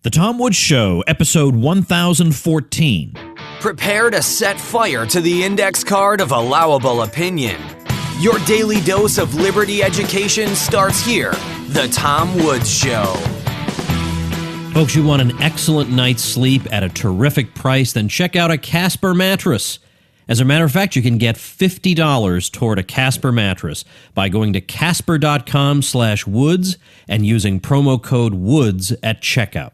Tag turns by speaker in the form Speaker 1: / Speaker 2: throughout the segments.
Speaker 1: The Tom Woods Show, episode 1014.
Speaker 2: Prepare to set fire to the index card of allowable opinion. Your daily dose of liberty education starts here. The Tom Woods Show.
Speaker 1: Folks, you want an excellent night's sleep at a terrific price? Then check out a Casper mattress. As a matter of fact, you can get $50 toward a Casper mattress by going to casper.com/woods and using promo code WOODS at checkout.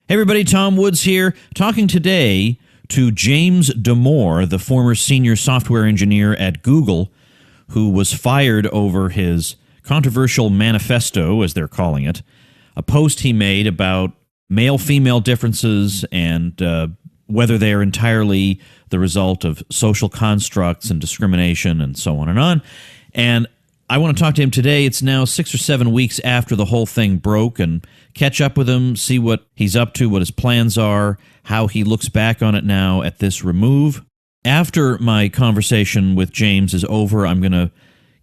Speaker 1: Hey everybody, Tom Woods here, talking today to James Damore, the former senior software engineer at Google, who was fired over his controversial manifesto, as they're calling it, a post he made about male-female differences and whether they're entirely the result of social constructs and discrimination and so on and on. And I want to talk to him today. It's now 6 or 7 weeks after the whole thing broke, and catch up with him, see what he's up to, what his plans are, how he looks back on it now at this remove. After my conversation with James is over, I'm going to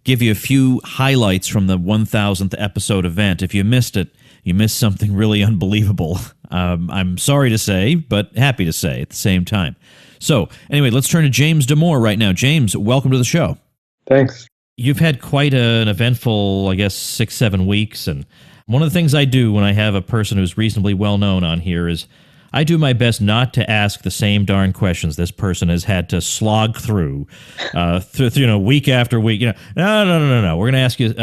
Speaker 1: give you a few highlights from the 1000th episode event. If you missed it, you missed something really unbelievable. I'm sorry to say, but happy to say at the same time. So, anyway, let's turn to James Damore right now. James, welcome to the show.
Speaker 3: Thanks.
Speaker 1: You've had quite an eventful, 6-7 weeks, and one of the things I do when I have a person who's reasonably well-known on here is I do my best not to ask the same darn questions this person has had to slog through, week after week. No. We're going to ask you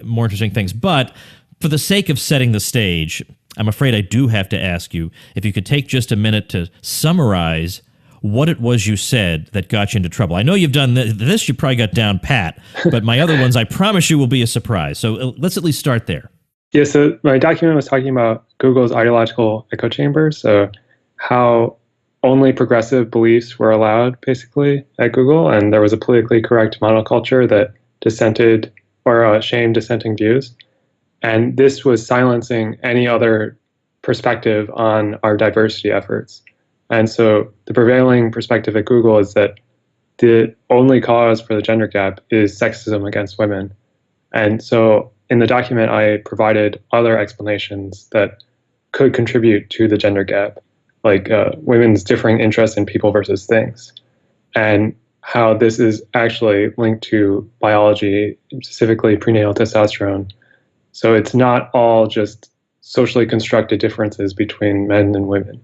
Speaker 1: more interesting things. But for the sake of setting the stage, I'm afraid I do have to ask you if you could take just a minute to summarize what it was you said that got you into trouble. I know you've done this, you probably got down pat, but my other ones, I promise you, will be a surprise. So let's at least start there.
Speaker 3: Yeah, so my document was talking about Google's ideological echo chamber, so how only progressive beliefs were allowed, basically, at Google, and there was a politically correct monoculture that dissented or shamed dissenting views. And this was silencing any other perspective on our diversity efforts. And so the prevailing perspective at Google is that the only cause for the gender gap is sexism against women. And so in the document, I provided other explanations that could contribute to the gender gap, like women's differing interests in people versus things, and how this is actually linked to biology, specifically prenatal testosterone. So it's not all just socially constructed differences between men and women.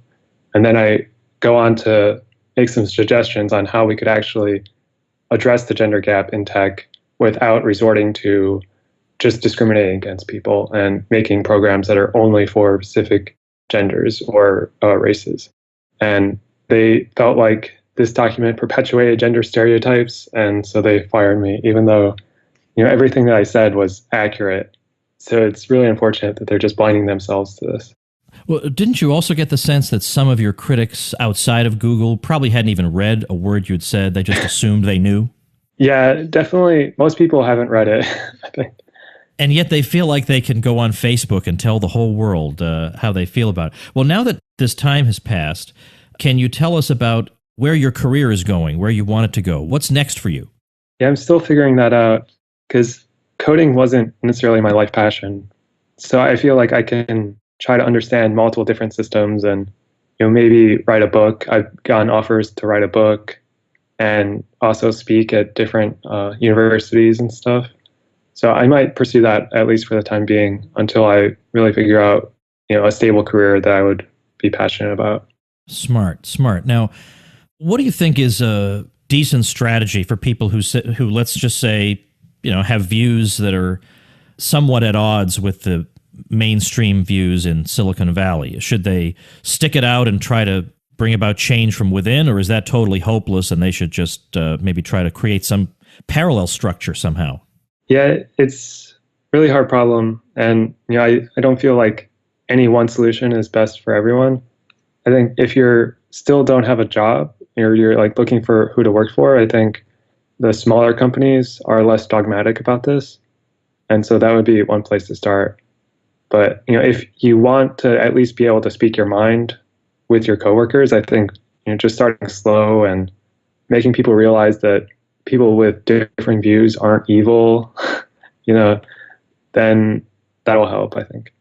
Speaker 3: And then I go on to make some suggestions on how we could actually address the gender gap in tech without resorting to just discriminating against people and making programs that are only for specific genders or races. And they felt like this document perpetuated gender stereotypes, and so they fired me, even though everything that I said was accurate. So it's really unfortunate that they're just blinding themselves to this.
Speaker 1: Well, didn't you also get the sense that some of your critics outside of Google probably hadn't even read a word you'd said? They just assumed they knew? Yeah,
Speaker 3: definitely. Most people haven't read it, I think.
Speaker 1: And yet they feel like they can go on Facebook and tell the whole world how they feel about it. Well, now that this time has passed, can you tell us about where your career is going, where you want it to go? What's next for you?
Speaker 3: Yeah, I'm still figuring that out because coding wasn't necessarily my life passion. So I feel like I can try to understand multiple different systems and maybe write a book. I've gotten offers to write a book and also speak at different universities and stuff. So I might pursue that at least for the time being until I really figure out, a stable career that I would be passionate about.
Speaker 1: Smart. Now, what do you think is a decent strategy for people who let's just say, have views that are somewhat at odds with the mainstream views in Silicon Valley? Should they stick it out and try to bring about change from within, or is that totally hopeless and they should just maybe try to create some parallel structure somehow?
Speaker 3: Yeah, it's a really hard problem. And, I don't feel like any one solution is best for everyone. I think if you're still don't have a job, or you're looking for who to work for, I think the smaller companies are less dogmatic about this. And so that would be one place to start. But, if you want to at least be able to speak your mind with your coworkers, I think, just starting slow and making people realize that people with different views aren't evil, then that'll help, I think.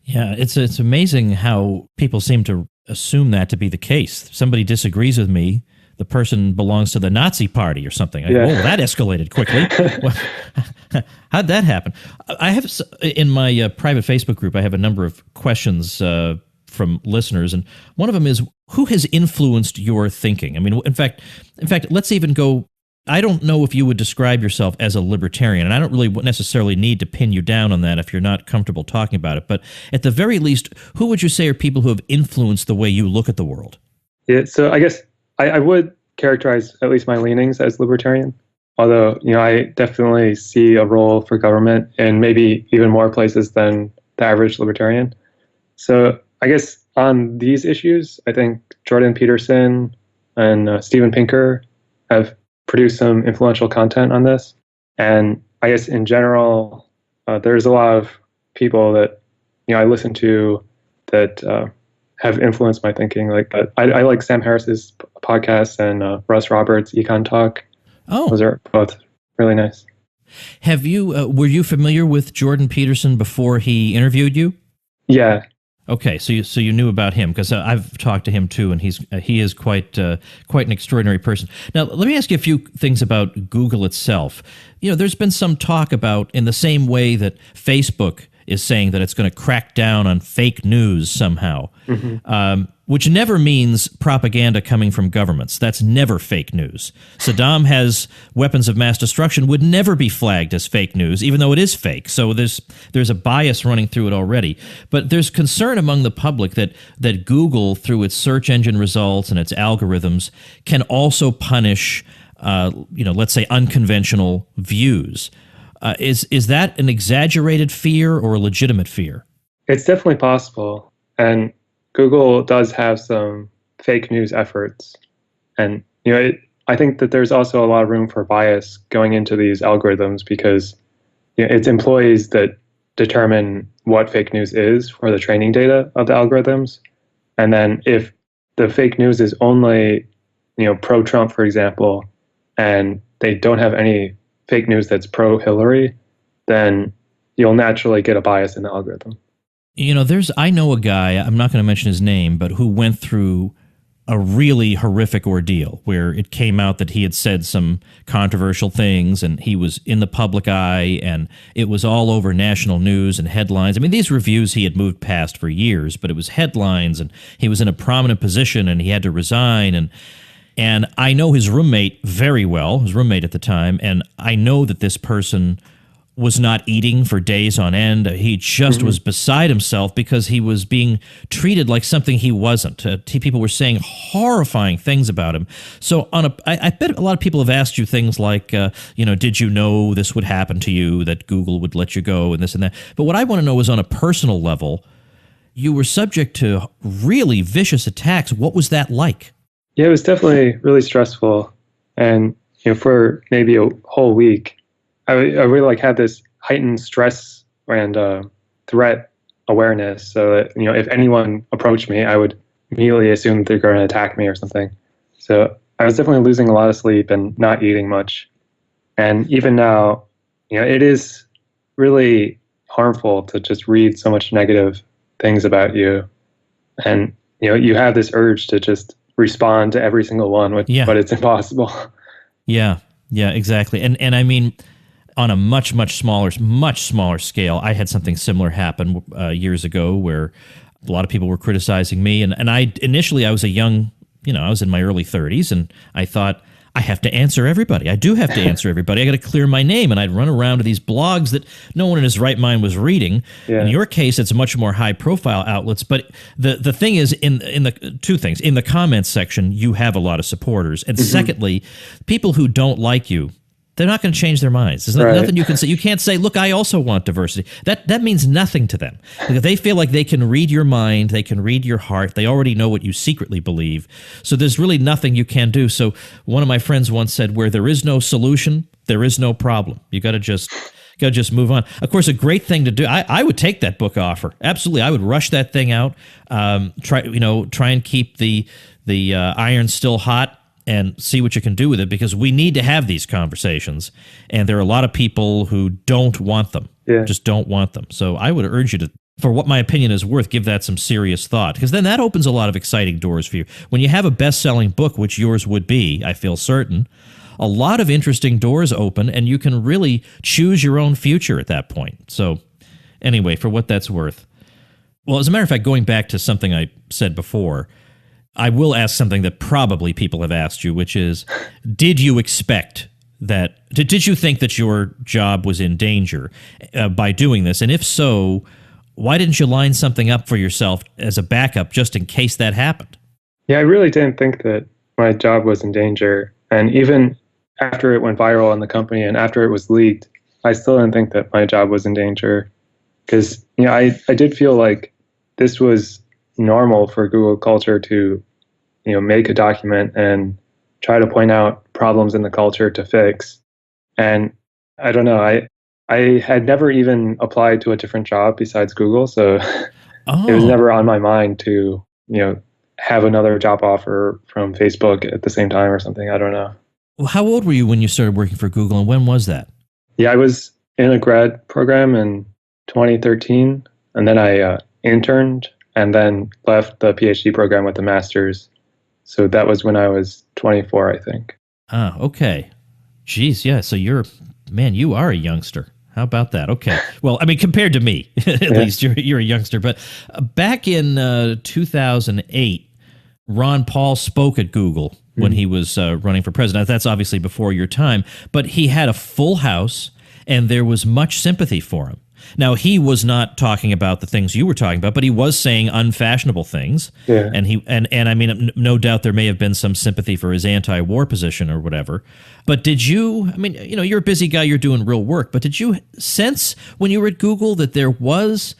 Speaker 1: Yeah, it's amazing how people seem to assume that to be the case. Somebody disagrees with me, the person belongs to the Nazi party or something.
Speaker 3: Yeah.
Speaker 1: Oh, that escalated quickly. Well, how'd that happen? I have in my private Facebook group, I have a number of questions from listeners, and one of them is, who has influenced your thinking? I mean, in fact, let's even go. I don't know if you would describe yourself as a libertarian, and I don't really necessarily need to pin you down on that if you're not comfortable talking about it. But at the very least, who would you say are people who have influenced the way you look at the world?
Speaker 3: Yeah, so I guess I would characterize at least my leanings as libertarian, although I definitely see a role for government in maybe even more places than the average libertarian. So I guess on these issues, I think Jordan Peterson and Steven Pinker have produced some influential content on this. And I guess in general, there's a lot of people that I listen to that have influenced my thinking. Like I like Sam Harris's podcast and Russ Roberts' Econ Talk.
Speaker 1: Oh,
Speaker 3: those are both really nice.
Speaker 1: Have you were you familiar with Jordan Peterson before he interviewed you?
Speaker 3: Yeah.
Speaker 1: Okay, so you knew about him, because I've talked to him too, and he is quite an extraordinary person. Now, let me ask you a few things about Google itself. There's been some talk about, in the same way that Facebook is saying that it's going to crack down on fake news somehow, which never means propaganda coming from governments. That's never fake news. Saddam has weapons of mass destruction would never be flagged as fake news, even though it is fake. So there's a bias running through it already. But there's concern among the public that Google, through its search engine results and its algorithms, can also punish, let's say, unconventional views. Is that an exaggerated fear or a legitimate fear?
Speaker 3: It's definitely possible. And Google does have some fake news efforts. And, I think that there's also a lot of room for bias going into these algorithms, because it's employees that determine what fake news is for the training data of the algorithms. And then if the fake news is only, pro-Trump, for example, and they don't have any fake news that's pro-Hillary, then you'll naturally get a bias in the algorithm.
Speaker 1: I know a guy, I'm not going to mention his name, but who went through a really horrific ordeal where it came out that he had said some controversial things, and he was in the public eye, and it was all over national news and headlines. I mean, these reviews he had moved past for years, but it was headlines, and he was in a prominent position, and he had to resign, and I know his roommate very well, his roommate at the time, and I know that this person was not eating for days on end. He just was beside himself because he was being treated like something he wasn't. People were saying horrifying things about him. So I bet a lot of people have asked you things like, did you know this would happen to you, that Google would let you go and this and that. But what I want to know is, on a personal level, you were subject to really vicious attacks. What was that like?
Speaker 3: Yeah, it was definitely really stressful. And, for maybe a whole week, I really had this heightened stress and threat awareness. So that, if anyone approached me, I would immediately assume that they're going to attack me or something. So I was definitely losing a lot of sleep and not eating much. And even now, it is really harmful to just read so much negative things about you. And, you have this urge to just respond to every single one, but it's impossible.
Speaker 1: Yeah, exactly. And I mean, on a much smaller scale, I had something similar happen years ago, where a lot of people were criticizing me. And I was a young, I was in my early 30s, and I thought, I have to answer everybody. I do have to answer everybody. I got to clear my name. And I'd run around to these blogs that no one in his right mind was reading. Yeah. In your case, it's much more high profile outlets. But the thing is, in the two things, in the comments section, you have a lot of supporters. And secondly, people who don't like you, they're not going to change their minds. There's nothing you can say. You can't say, look, I also want diversity. That means nothing to them. Because they feel like they can read your mind, they can read your heart, they already know what you secretly believe. So there's really nothing you can do. So one of my friends once said, where there is no solution, there is no problem. You got to just move on. Of course, a great thing to do, I would take that book offer. Absolutely. I would rush that thing out. Try and keep the iron still hot, and see what you can do with it, because we need to have these conversations. And there are a lot of people who don't want them, just don't want them. So I would urge you to for what my opinion is worth, give that some serious thought, because then that opens a lot of exciting doors for you. When you have a best-selling book, which yours would be, I feel certain, a lot of interesting doors open, and you can really choose your own future at that point. So anyway, for what that's worth. Well, as a matter of fact, going back to something I said before, I will ask something that probably people have asked you, which is, did you expect that, did you think that your job was in danger by doing this? And if so, why didn't you line something up for yourself as a backup just in case that happened?
Speaker 3: Yeah, I really didn't think that my job was in danger. And even after it went viral in the company and after it was leaked, I still didn't think that my job was in danger. Because I did feel like this was normal for Google culture to make a document and try to point out problems in the culture to fix. And I don't know, I had never even applied to a different job besides Google, so it was never on my mind to have another job offer from Facebook at the same time or something. I don't know.
Speaker 1: Well, how old were you when you started working for Google, and when was that?
Speaker 3: Yeah, I was in a grad program in 2013, and then I interned and then left the PhD program with the master's. So that was when I was 24, I think.
Speaker 1: Ah, okay. Geez, yeah. So you are a youngster. How about that? Okay. Well, I mean, compared to me, at least you're a youngster. But back in 2008, Ron Paul spoke at Google when he was running for president. That's obviously before your time, but he had a full house, and there was much sympathy for him. Now, he was not talking about the things you were talking about, but he was saying unfashionable things. Yeah. And I mean, no doubt there may have been some sympathy for his anti-war position or whatever. But did you, I mean, you're a busy guy, you're doing real work, but did you sense when you were at Google that there was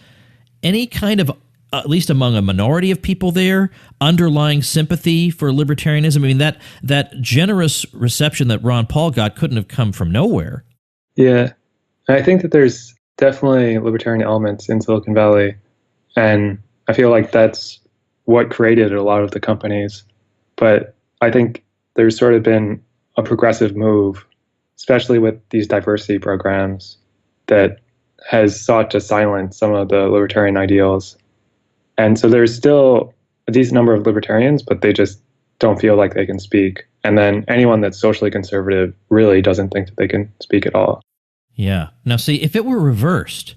Speaker 1: any kind of, at least among a minority of people there, underlying sympathy for libertarianism? I mean, that generous reception that Ron Paul got couldn't have come from nowhere.
Speaker 3: Yeah. I think that there's definitely libertarian elements in Silicon Valley, and I feel like that's what created a lot of the companies. But I think there's sort of been a progressive move, especially with these diversity programs, that has sought to silence some of the libertarian ideals. And so there's still a decent number of libertarians, but they just don't feel like they can speak. And then anyone that's socially conservative really doesn't think that they can speak at all.
Speaker 1: Yeah. Now, see, if it were reversed,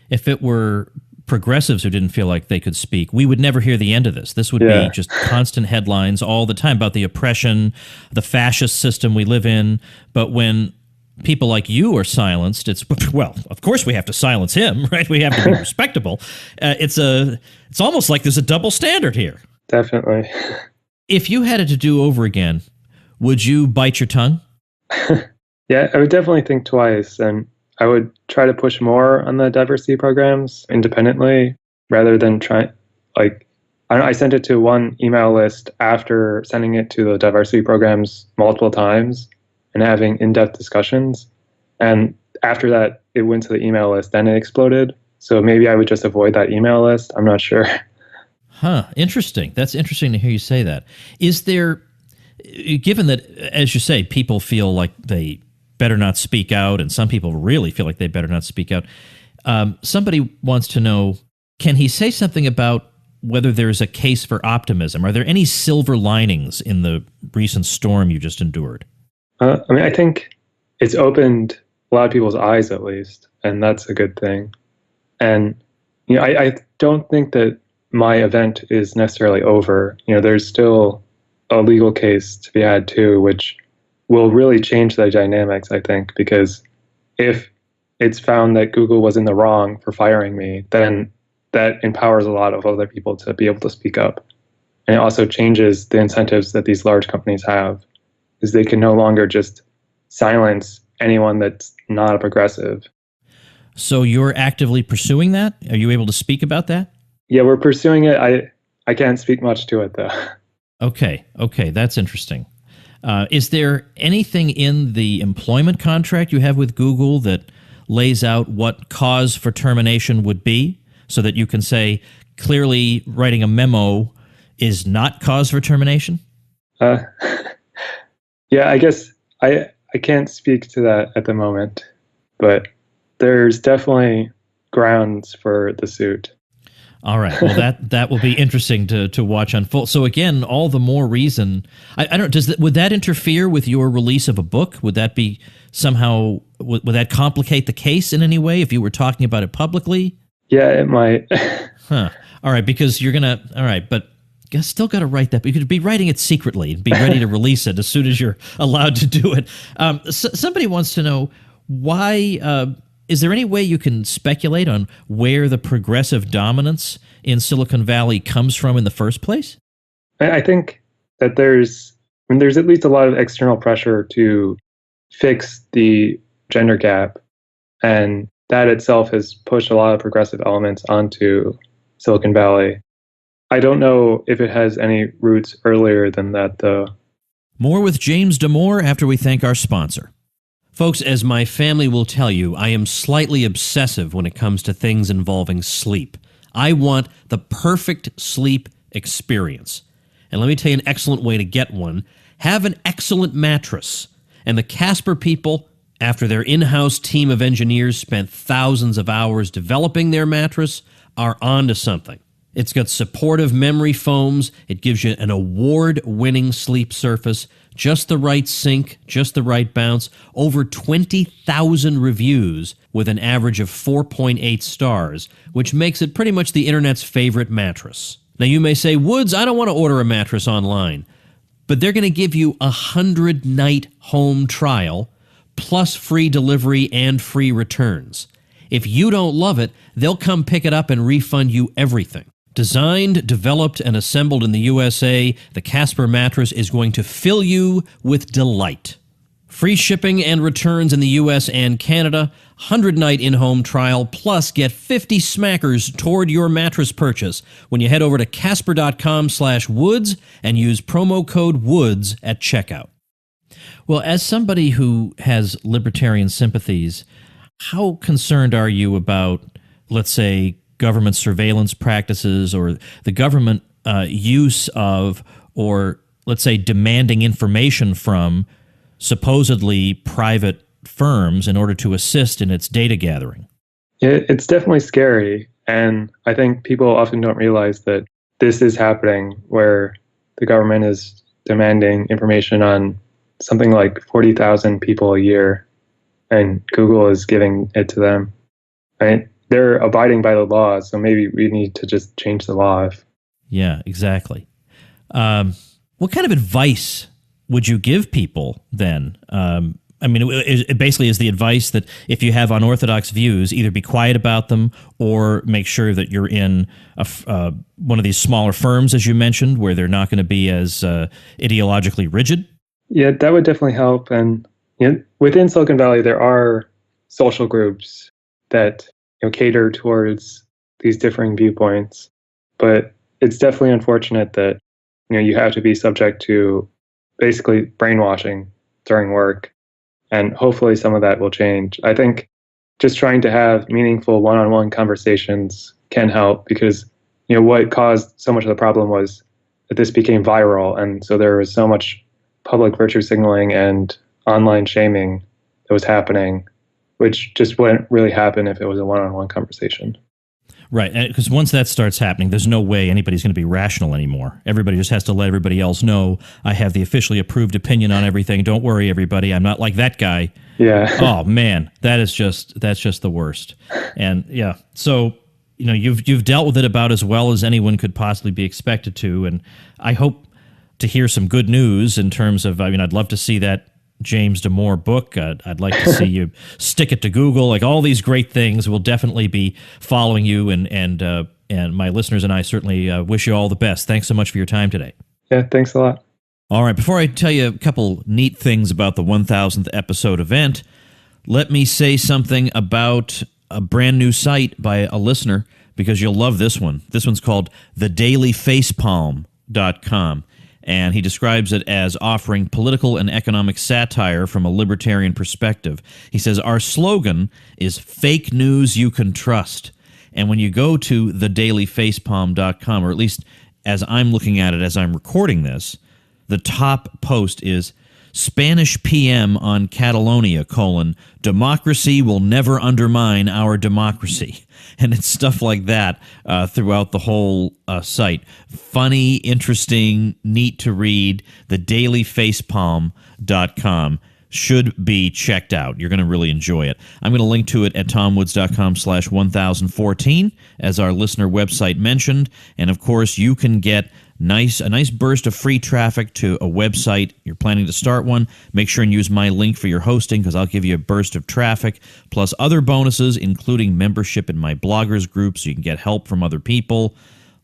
Speaker 1: if it were progressives who didn't feel like they could speak, we would never hear the end of this. This would be just constant headlines all the time about the oppression, the fascist system we live in. But when people like you are silenced, it's, well, of course we have to silence him, right? We have to be respectable. It's almost like there's a double standard here.
Speaker 3: Definitely.
Speaker 1: If you had it to do over again, would you bite your tongue?
Speaker 3: Yeah, I would definitely think twice, and I would try to push more on the diversity programs independently rather than I sent it to one email list after sending it to the diversity programs multiple times and having in-depth discussions. And after that, it went to the email list, then it exploded. So maybe I would just avoid that email list. I'm not sure.
Speaker 1: Huh, interesting. That's interesting to hear you say that. Is there, given that, as you say, people feel like they better not speak out, and some people really feel like they better not speak out. Somebody wants to know, can he say something about whether there's a case for optimism? Are there any silver linings in the recent storm you just endured?
Speaker 3: I think it's opened a lot of people's eyes, at least, and that's a good thing. And I don't think that my event is necessarily over. There's still a legal case to be had too, which will really change the dynamics, I think, because if it's found that Google was in the wrong for firing me, then that empowers a lot of other people to be able to speak up. And it also changes the incentives that these large companies have, is they can no longer just silence anyone that's not a progressive.
Speaker 1: So you're actively pursuing that? Are you able to speak about that?
Speaker 3: Yeah, we're pursuing it. I can't speak much to it, though.
Speaker 1: Okay, that's interesting. Is there anything in the employment contract you have with Google that lays out what cause for termination would be, so that you can say clearly writing a memo is not cause for termination?
Speaker 3: Yeah, I guess I can't speak to that at the moment, but there's definitely grounds for the suit.
Speaker 1: All right. Well, that will be interesting to watch unfold. So again, all the more reason. I don't. Would that interfere with your release of a book? Would that be somehow? Would that complicate the case in any way if you were talking about it publicly?
Speaker 3: Yeah, it might.
Speaker 1: Huh. All right, because you're gonna. All right, but you still got to write that. You could be writing it secretly and be ready to release it as soon as you're allowed to do it. Somebody wants to know why. Is there any way you can speculate on where the progressive dominance in Silicon Valley comes from in the first place?
Speaker 3: I think that there's at least a lot of external pressure to fix the gender gap, and that itself has pushed a lot of progressive elements onto Silicon Valley. I don't know if it has any roots earlier than that, though.
Speaker 1: More with James Damore after we thank our sponsor. Folks, as my family will tell you, I am slightly obsessive when it comes to things involving sleep. I want the perfect sleep experience. And let me tell you an excellent way to get one. Have an excellent mattress. And the Casper people, after their in-house team of engineers spent thousands of hours developing their mattress, are onto something. It's got supportive memory foams. It gives you an award-winning sleep surface, just the right sink, just the right bounce. Over 20,000 reviews with an average of 4.8 stars, which makes it pretty much the internet's favorite mattress. Now you may say, Woods, I don't want to order a mattress online. But they're going to give you a 100-night home trial, plus free delivery and free returns. If you don't love it, they'll come pick it up and refund you everything. Designed, developed, and assembled in the USA, the Casper mattress is going to fill you with delight. Free shipping and returns in the US and Canada, 100-night in-home trial, plus get 50 smackers toward your mattress purchase when you head over to casper.com/woods and use promo code WOODS at checkout. Well, as somebody who has libertarian sympathies, how concerned are you about, let's say, government surveillance practices or the government use of, or let's say demanding information from supposedly private firms in order to assist in its data gathering?
Speaker 3: It's definitely scary. And I think people often don't realize that this is happening, where the government is demanding information on something like 40,000 people a year, and Google is giving it to them. Right? They're abiding by the law, so maybe we need to just change the law.
Speaker 1: Yeah, exactly. What kind of advice would you give people then? I mean, it basically is the advice that if you have unorthodox views, either be quiet about them or make sure that you're in one of these smaller firms, as you mentioned, where they're not going to be as ideologically rigid.
Speaker 3: Yeah, that would definitely help. And within Silicon Valley, there are social groups that cater towards these differing viewpoints. But it's definitely unfortunate that you have to be subject to basically brainwashing during work. And hopefully some of that will change. I think just trying to have meaningful one-on-one conversations can help, because what caused so much of the problem was that this became viral. And so there was so much public virtue signaling and online shaming that was happening, which just wouldn't really happen if it was a one-on-one conversation.
Speaker 1: Right, because once that starts happening, there's no way anybody's going to be rational anymore. Everybody just has to let everybody else know, I have the officially approved opinion on everything. Don't worry, everybody. I'm not like that guy.
Speaker 3: Yeah.
Speaker 1: Oh man, that's just the worst. And yeah, so you've dealt with it about as well as anyone could possibly be expected to. And I hope to hear some good news in terms of, I'd love to see that James Damore book. I'd like to see you stick it to Google. Like all these great things, we'll definitely be following you, and my listeners and I certainly wish you all the best. Thanks so much for your time today.
Speaker 3: Yeah, thanks a lot.
Speaker 1: All right, before I tell you a couple neat things about the 1000th episode event, let me say something about a brand new site by a listener, because you'll love this one. This one's called thedailyfacepalm.com. And he describes it as offering political and economic satire from a libertarian perspective. He says, our slogan is fake news you can trust. And when you go to thedailyfacepalm.com, or at least as I'm looking at it as I'm recording this, the top post is Spanish PM on Catalonia, democracy will never undermine our democracy. And it's stuff like that throughout the whole site. Funny, interesting, neat to read. thedailyfacepalm.com should be checked out. You're going to really enjoy it. I'm going to link to it at tomwoods.com/1014, as our listener website mentioned. And, of course, you can get a nice burst of free traffic to a website. You're planning to start one. Make sure and use my link for your hosting, because I'll give you a burst of traffic, plus other bonuses, including membership in my bloggers group so you can get help from other people.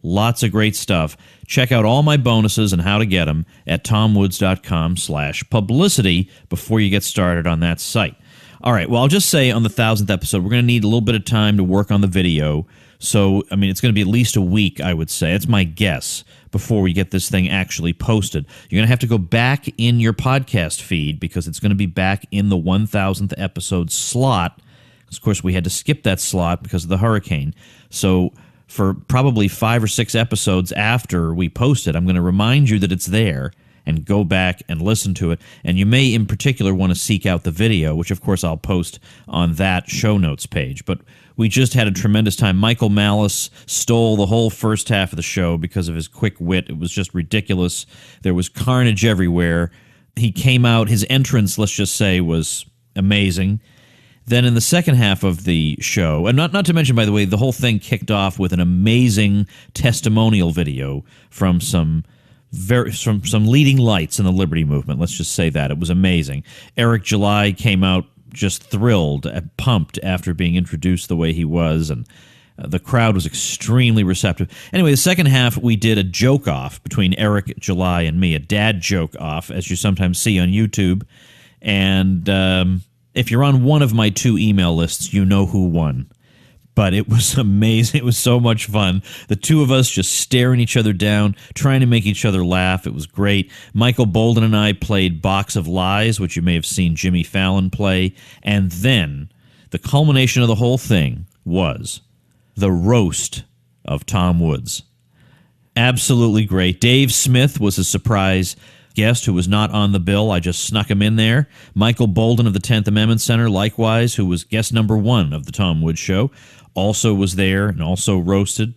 Speaker 1: Lots of great stuff. Check out all my bonuses and how to get them at tomwoods.com/publicity before you get started on that site. All right, well, I'll just say on the 1,000th episode, we're going to need a little bit of time to work on the video. So, I mean, it's going to be at least a week, I would say. That's my guess, before we get this thing actually posted. You're going to have to go back in your podcast feed, because it's going to be back in the 1,000th episode slot. Of course, we had to skip that slot because of the hurricane. So for probably 5 or 6 episodes after we post it, I'm going to remind you that it's there, and go back and listen to it. And you may in particular want to seek out the video, which of course I'll post on that show notes page. But we just had a tremendous time. Michael Malice stole the whole first half of the show because of his quick wit. It was just ridiculous. There was carnage everywhere. He came out, his entrance, let's just say, was amazing. Then in the second half of the show, and not to mention, by the way, the whole thing kicked off with an amazing testimonial video from some leading lights in the Liberty movement. Let's just say that. It was amazing. Eric July came out just thrilled, pumped after being introduced the way he was, and the crowd was extremely receptive. Anyway, the second half, we did a joke-off between Eric July and me, a dad joke-off, as you sometimes see on YouTube. And if you're on one of my 2 email lists, you know who won. But it was amazing. It was so much fun. The two of us just staring each other down, trying to make each other laugh. It was great. Michael Bolden and I played Box of Lies, which you may have seen Jimmy Fallon play. And then the culmination of the whole thing was the roast of Tom Woods. Absolutely great. Dave Smith was a surprise guest who was not on the bill. I just snuck him in there. Michael Bolden of the 10th Amendment Center, likewise, who was guest number 1 of the Tom Woods Show, also was there and also roasted.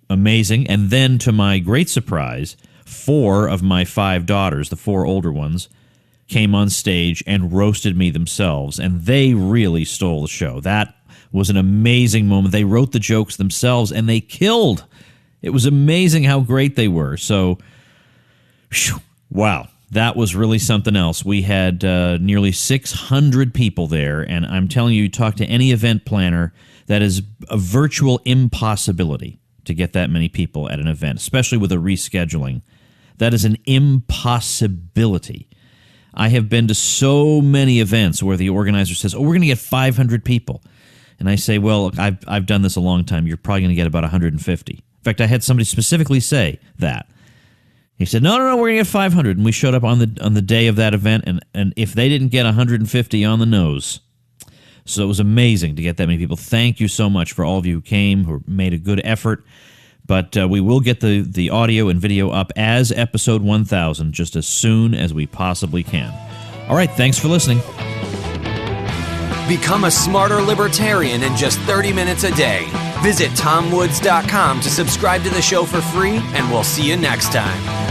Speaker 1: Amazing. And then, to my great surprise, 4 of my 5 daughters, the 4 older ones, came on stage and roasted me themselves, and they really stole the show. That was an amazing moment. They wrote the jokes themselves, and they killed. It was amazing how great they were. So, whew, wow, that was really something else. We had nearly 600 people there, and I'm telling you, talk to any event planner, that is a virtual impossibility to get that many people at an event, especially with a rescheduling. That is an impossibility. I have been to so many events where the organizer says, oh, we're going to get 500 people. And I say, well, look, I've done this a long time. You're probably going to get about 150. In fact, I had somebody specifically say that. He said, no, we're going to get 500. And we showed up on the day of that event, and if they didn't get 150 on the nose. So it was amazing to get that many people. Thank you so much for all of you who came, who made a good effort. But we will get the audio and video up as episode 1000 just as soon as we possibly can. All right, thanks for listening.
Speaker 2: Become a smarter libertarian in just 30 minutes a day. Visit tomwoods.com to subscribe to the show for free, and we'll see you next time.